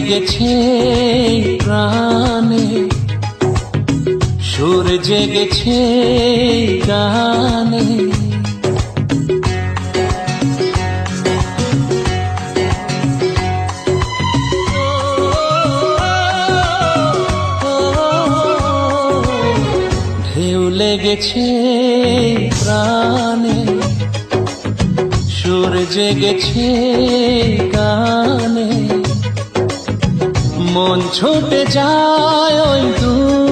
লেগেছে প্রাণে, সুর জেগেছে গানে। ঢেউ লেগেছে প্রাণে, সুর জেগেছে গানে। মন ছুটে যায় ওই দূর